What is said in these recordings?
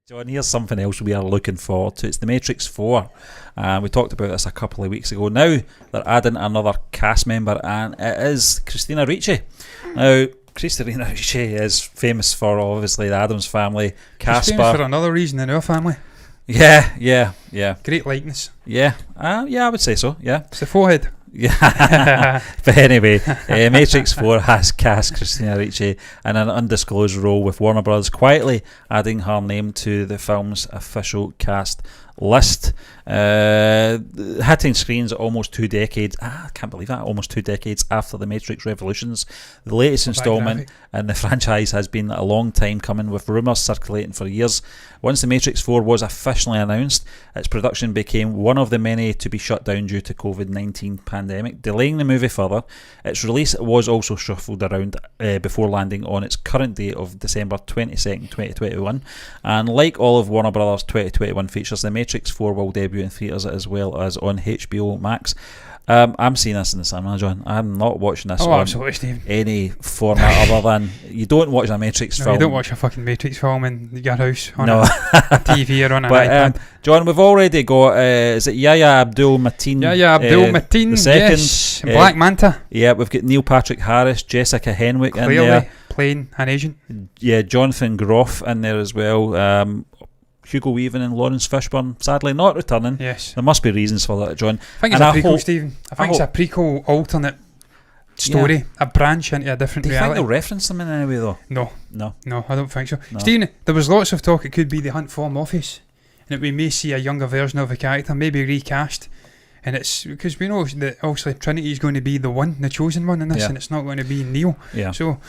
John, here's something else we are looking forward to. It's The Matrix 4. We talked about this a couple of weeks ago. Now they're adding another cast member, and it is Christina Ricci. Now, Christina Ricci is famous for, obviously, the Addams Family, Casper. She's famous for another reason in our family. Yeah. Great likeness. Yeah, I would say so, yeah. It's the forehead. Yeah, but anyway, Matrix 4 has cast Christina Ricci in an undisclosed role, with Warner Bros. Quietly adding her name to the film's official cast list. Hitting screens almost 2 decades. I can't believe that. Almost 2 decades after The Matrix Revolutions. The latest instalment in the franchise has been a long time coming, with rumours circulating for years. Once The Matrix 4 was officially announced, its production became one of the many to be shut down due to COVID-19 pandemic, delaying the movie further. Its release was also shuffled around before landing on its current date of December 22nd, 2021. And like all of Warner Bros. 2021 features, The Matrix 4 will debut in theatres as well as on HBO Max. I'm seeing this in the cinema, John. I'm not watching this on any format other than... You don't watch a Matrix film. You don't watch a fucking Matrix film in your house on a TV or on an iPad. John, we've already got... is it Yahya Abdul-Mateen? Yahya Abdul-Mateen, the second, yes. Black Manta. Yeah, we've got Neil Patrick Harris, Jessica Henwick Clearly in there. Playing an agent. Yeah, Jonathan Groff in there as well. Hugo Weaving and Lawrence Fishburne, sadly not returning. Yes. There must be reasons for that, John. I think it's a prequel, Stephen. I think it's a prequel alternate story, a branch into a different reality. Do you think they'll reference them in any way, though? No, I don't think so. No. Stephen, there was lots of talk it could be the Hunt for Morpheus, and that we may see a younger version of the character, maybe recast. And it's because we know that obviously Trinity is going to be the chosen one in this, and it's not going to be Neo. Yeah. So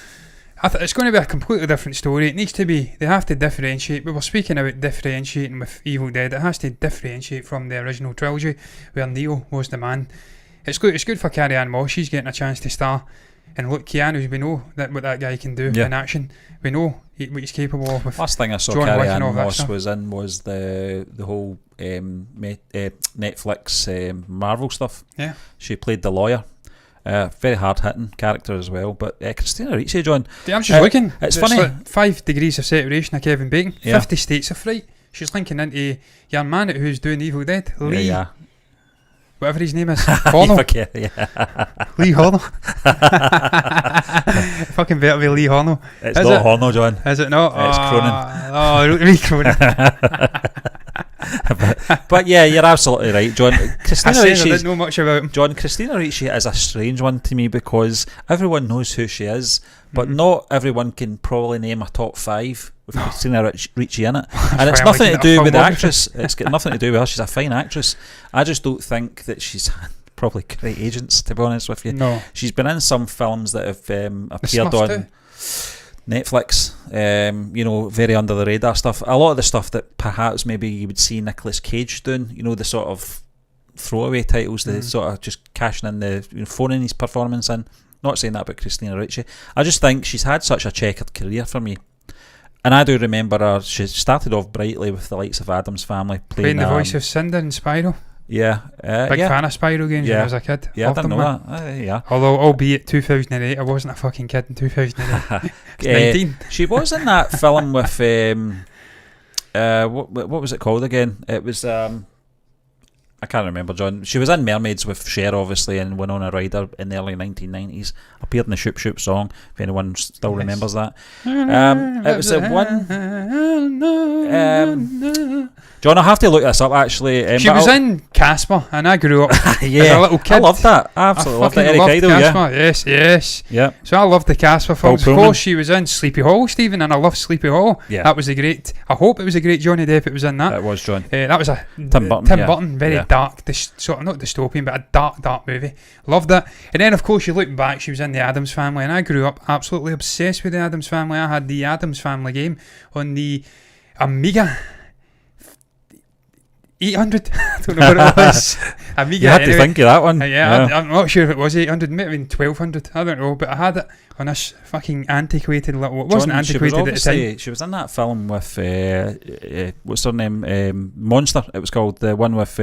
it's going to be a completely different story. It needs to be, they have to differentiate. We were speaking about differentiating with Evil Dead. It has to differentiate from the original trilogy where Neo was the man. It's good for Carrie-Anne Moss. She's getting a chance to star. And look, Keanu's, we know what that guy can do in action. We know what he's capable of. With last thing I saw Carrie-Anne Moss was in was the whole Netflix Marvel stuff. Yeah. She played the lawyer. Very hard-hitting character as well. But Christina Ricci, John. I'm just looking. It's funny. Like 5 degrees of separation of Kevin Bacon. 50 States of Fright. She's linking into your man who's doing Evil Dead. Lee. Yeah. Whatever his name is. Horno. Lee Horno. Fucking better be Lee Horno. It's not Horno, John. Is it not? It's Cronin. Lee Cronin. but yeah, you're absolutely right, John. Christina Ricci, I didn't know much about him. John, Christina Ricci is a strange one to me because everyone knows who she is, but not everyone can probably name a top 5 with Christina Ricci in it. And it's nothing to do with the actress. It's got nothing to do with her. She's a fine actress. I just don't think that she's had probably great agents, to be honest with you. No. She's been in some films that have appeared on Netflix, very under the radar stuff. A lot of the stuff that perhaps maybe you would see Nicolas Cage doing, the sort of throwaway titles, the sort of just cashing in the phoning his performance in. Not saying that about Christina Ricci. I just think she's had such a checkered career for me. And I do remember her, she started off brightly with the likes of Addams Family. Playing the voice of Cinder in Spyro. Yeah. Big fan of Spyro games when I was a kid. Yeah, I didn't know that. Although, albeit 2008, I wasn't a fucking kid in 2008. 19. She was in that film with, what was it called again? It was, I can't remember, John. She was in Mermaids with Cher, obviously, and Winona Ryder in the early 1990s. Appeared in the Shoop Shoop song, if anyone still remembers that. It was a one... John, I have to look this up, actually. She was in Casper, and I grew up as a little kid. I loved that. I absolutely loved it. Eric Idle, Casper. Yes. Yeah. So I loved the Casper films. Of course, she was in Sleepy Hollow, Stephen, and I love Sleepy Hollow. Yeah. That was a great... I hope it was a great Johnny Depp. It was in that. It was, John. That was a Tim Burton. Very dark, sort of not dystopian, but a dark movie. Loved it. And then, of course, you look back, she was in the Addams Family, and I grew up absolutely obsessed with the Addams Family. I had the Addams Family game on the Amiga 800. I don't know what it was. Amiga. You had to think of that one. I'm not sure if it was 800, maybe 1200. I don't know, but I had it on this fucking antiquated little... It wasn't antiquated at the time. She was in that film with what's her name? Monster. It was called the one with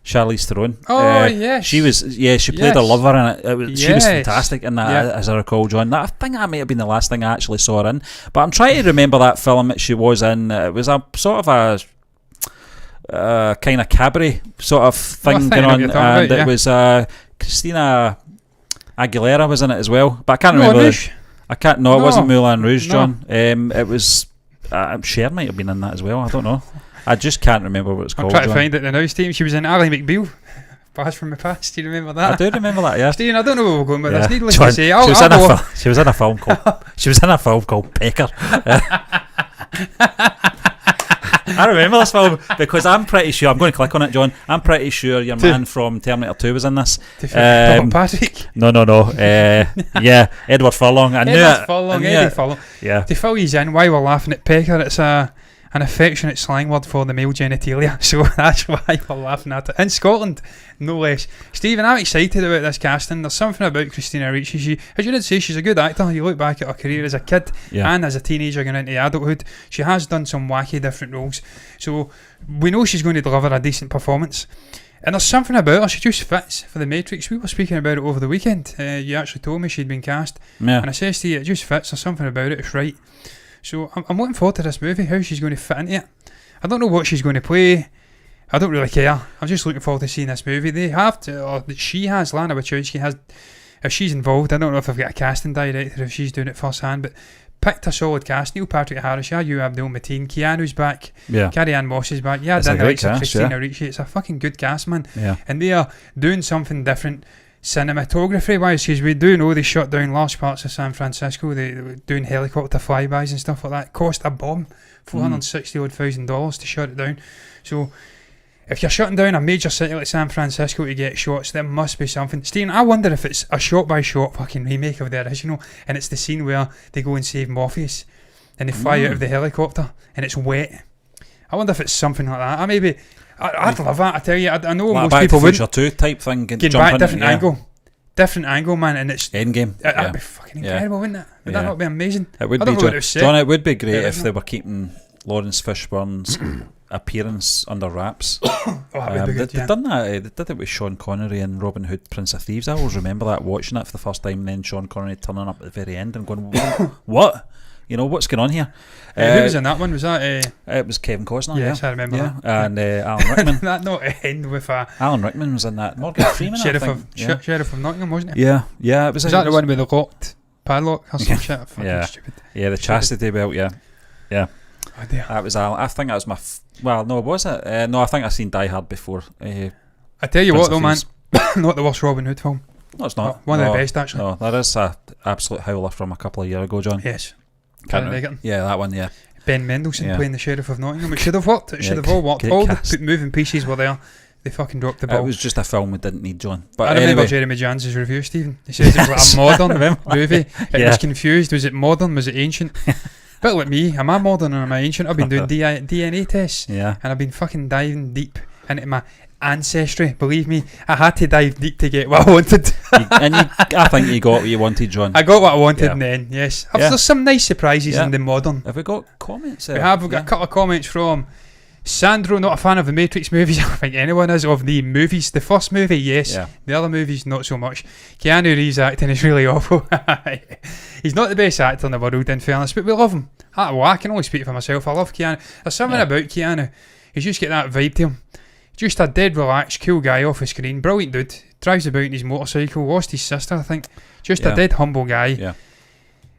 Charlize Theron. Oh, yes. She played a lover in it. She was fantastic in that, as I recall, John. I think that might have been the last thing I actually saw her in. But I'm trying to remember that film that she was in. It was a sort of a kind of cabaret sort of thing going on, and it was Christina Aguilera was in it as well. But I can't remember. It wasn't Moulin Rouge, John. It was. Cher might have been in that as well. I don't know. I just can't remember what it's called. I'm trying to find it now, Steve. She was in Ally McBeal. Blast from the Past. Do you remember that? I do remember that. Yeah. Stephen, I don't know where we're going with this. Needless John, to say, she was in a film called Pecker. I remember this film because I'm pretty sure. I'm going to click on it, John. I'm pretty sure your man from Terminator 2 was in this. Patrick? No. Edward Furlong. Eddie Furlong. Yeah. To fill you in, while we're laughing at Pecker, it's an affectionate slang word for the male genitalia, so that's why we're laughing at it. In Scotland, no less. Stephen, I'm excited about this casting. There's something about Christina Ricci. As you did say, she's a good actor. You look back at her career as a kid and as a teenager going into adulthood, she has done some wacky different roles. So we know she's going to deliver a decent performance. And there's something about her, she just fits for the Matrix. We were speaking about it over the weekend. You actually told me she'd been cast. Yeah. And I says to you, it just fits. There's something about it, it's right. So I'm looking forward to this movie, how she's going to fit into it. I don't know what she's going to play. I don't really care. I'm just looking forward to seeing this movie. They have to, or she has, Lana Wachowski has, if she's involved, I don't know if they've got a casting director, if she's doing it first hand, but picked a solid cast. Neil Patrick Harris, you Abdul Mateen, Keanu's back, Carrie-Anne Moss is back, Christina Ricci. It's a fucking good cast, man. Yeah. And they are doing something different cinematography wise, because we do know they shut down large parts of San Francisco. They were doing helicopter flybys and stuff like that. It cost a bomb, $460,000 to shut it down. So if you're shutting down a major city like San Francisco to get shots, there must be something. Stephen, I wonder if it's a shot by shot fucking remake of the original, and it's the scene where they go and save Morpheus and they fly out of the helicopter and it's wet. I wonder if it's something like that. I'd love that. I tell you, I know most people wouldn't. Back to the Future 2 type thing. Get back, different angle, man, and it's Endgame. That'd be fucking incredible, wouldn't it? Would that not be amazing? It would be, John. It would be great if they were keeping Lawrence Fishburne's appearance under wraps. That would be good. They've done that. They did it with Sean Connery and Robin Hood, Prince of Thieves. I always remember that, watching it for the first time, and then Sean Connery turning up at the very end and going, "What? You know, what's going on here?" Who was in that one? Was that it was Kevin Costner? Yes, I remember that. And Alan Rickman. That not end with Alan Rickman was in that. Morgan Freeman, Sheriff of Nottingham, wasn't it? Yeah. Was that the one with the locked padlock or some shit? Stupid. Yeah, the chastity belt. Yeah. Oh dear. That was Alan. I think that was my. Well, no, was it? No, I think I've seen Die Hard before. I tell you what, though, man, not the worst Robin Hood film. No, it's not. One of the best, actually. No, that is a absolute howler from a couple of years ago, John. Yes. Yeah, that one. Yeah. Ben Mendelsohn playing the Sheriff of Nottingham. It should have worked. It should have all worked. All the moving pieces were there. They fucking dropped the ball. It was just a film we didn't need, John. But I remember Jeremy Jans' review, Stephen. He says it was like a modern movie. It was confused. Was it modern? Was it ancient? Bit like me. Am I modern or am I ancient? I've been doing DNA tests. Yeah. And I've been fucking diving deep into my ancestry. Believe me, I had to dive deep to get what I wanted. I think you got what you wanted, John. I got what I wanted, and then yes, there's some nice surprises in the modern. Have we got comments? We've got a couple of comments from Sandro. Not a fan of the Matrix movies. I don't think anyone is of the movies. The first movie, yes. The other movies, not so much. Keanu Reeves' acting is really awful. He's not the best actor in the world, in fairness, but we love him. I can only speak for myself. I love Keanu. There's something about Keanu. He's just got that vibe to him. Just a dead relaxed, cool guy off the screen. Brilliant dude. Drives about in his motorcycle. Lost his sister, I think. Just a dead humble guy. Yeah.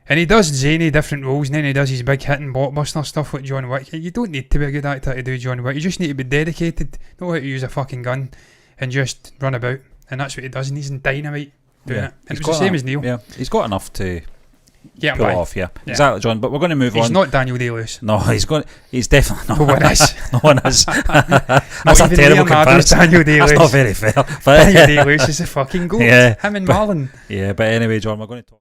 And he does zany different roles, and then he does his big hitting blockbuster stuff like John Wick. You don't need to be a good actor to do John Wick. You just need to be dedicated, know how to use a fucking gun, and just run about. And that's what he does, and he's in Dynamite doing it. And it was the same as Neil. Yeah, he's got enough to get pull off. Yeah, exactly, John. But we're going to move on. He's not Daniel Day-Lewis. No, he's definitely not. No one is. No one is. That's a terrible comparison. Daniel Day-Lewis. That's not very fair. Daniel Day-Lewis is a fucking goat. Yeah, him and Marlon. Yeah, but anyway, John, we're going to talk.